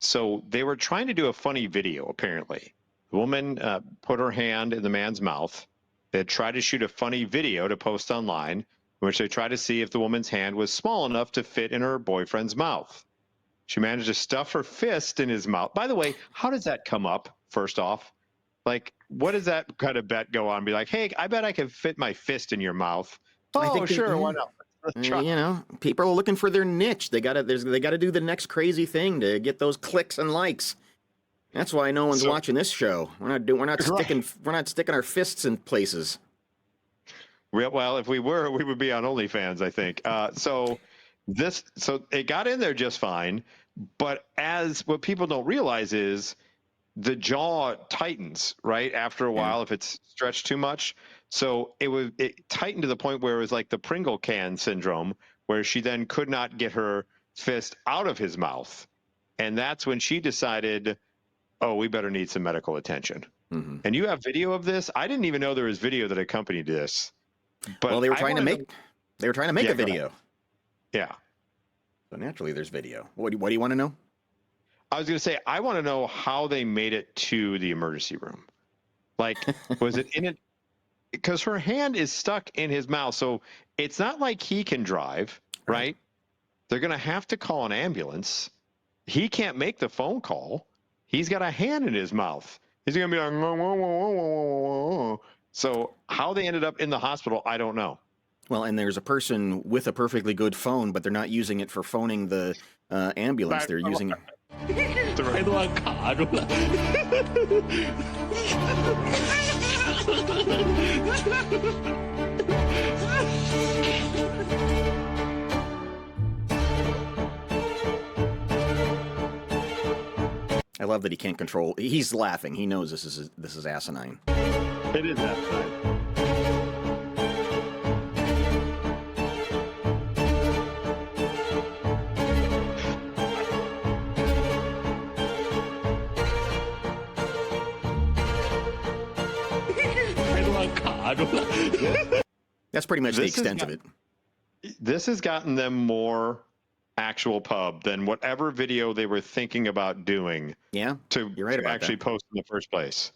So they were trying to do a funny video, apparently. The woman put her hand in the man's mouth. They tried to shoot a funny video to post online, in which they tried to see if the woman's hand was small enough to fit in her boyfriend's mouth. She managed to stuff her fist in his mouth. By the way, how does that come up, first off? Like, what does that kind of bet go on? Be like, hey, I bet I can fit my fist in your mouth. I Oh, think sure, why not? Let's try. You know, people are looking for their niche. They gotta do the next crazy thing to get those clicks and likes. That's why no one's watching this show. We're not sticking our fists in places. Well, if we were, we would be on OnlyFans, I think. So it got in there just fine, but as what people don't realize is the jaw tightens right after a while if it's stretched too much. So it tightened to the point where it was like the Pringle can syndrome, where she then could not get her fist out of his mouth, and that's when she decided, oh, we better need some medical attention. Mm-hmm. And you have video of this? I didn't even know there was video that accompanied this. But well, they were trying to make a video. Yeah. So naturally, there's video. What do you want to know? I was going to say, I want to know how they made it to the emergency room. Like, was it in it? Because her hand is stuck in his mouth, so it's not like he can drive, right? They're going to have to call an ambulance. He can't make the phone call. He's got a hand in his mouth. He's going to be like, whoa, whoa, whoa, whoa, whoa. So how they ended up in the hospital, I don't know. Well, and there's a person with a perfectly good phone, but they're not using it for phoning the ambulance. They're using it. I love that he can't control. He's laughing. He knows this is asinine. It is asinine. That's pretty much the extent of it. This has gotten them more actual pub than whatever video they were thinking about doing. Yeah, to you're right about actually that. Post in the first place.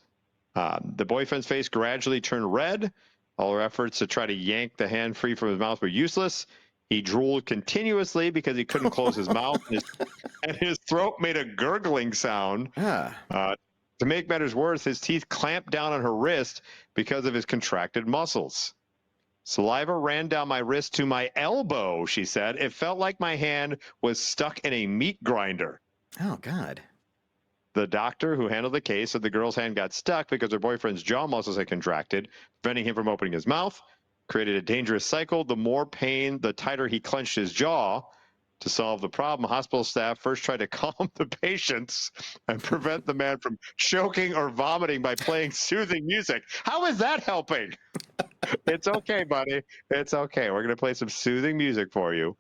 The boyfriend's face gradually turned red. All her efforts to try to yank the hand free from his mouth were useless. He drooled continuously because he couldn't close his mouth, and his throat made a gurgling sound. To make matters worse, his teeth clamped down on her wrist because of his contracted muscles. Saliva ran down my wrist to my elbow, she said. It felt like my hand was stuck in a meat grinder. Oh, God. The doctor who handled the case said the girl's hand got stuck because her boyfriend's jaw muscles had contracted, preventing him from opening his mouth, created a dangerous cycle. The more pain, the tighter he clenched his jaw. To solve the problem, hospital staff first tried to calm the patients and prevent the man from choking or vomiting by playing soothing music. How is that helping? It's okay, buddy. It's okay. We're going to play some soothing music for you.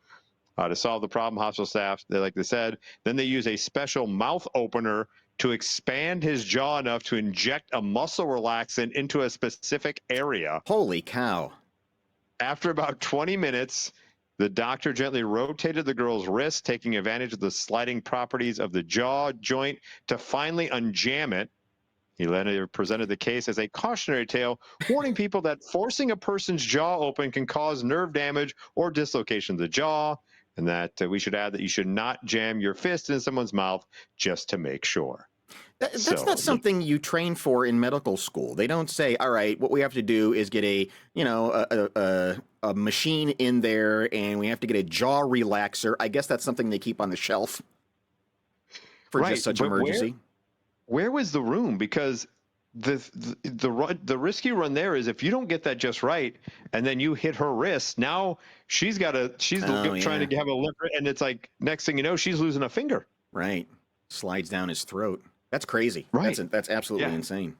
To solve the problem, hospital staff, like they said, then they use a special mouth opener to expand his jaw enough to inject a muscle relaxant into a specific area. Holy cow. After about 20 minutes, the doctor gently rotated the girl's wrist, taking advantage of the sliding properties of the jaw joint to finally unjam it. He later presented the case as a cautionary tale, warning people that forcing a person's jaw open can cause nerve damage or dislocation of the jaw, and that we should add that you should not jam your fist in someone's mouth just to make sure. That's not something you train for in medical school. They don't say, all right, what we have to do is get a machine in there and we have to get a jaw relaxer. I guess that's something they keep on the shelf for just such emergency. Where was the room? Because the risky run there is if you don't get that just right and then you hit her wrist, now she's trying to have a limp, and it's like next thing you know, she's losing a finger. Right. Slides down his throat. That's crazy. Right. That's absolutely insane.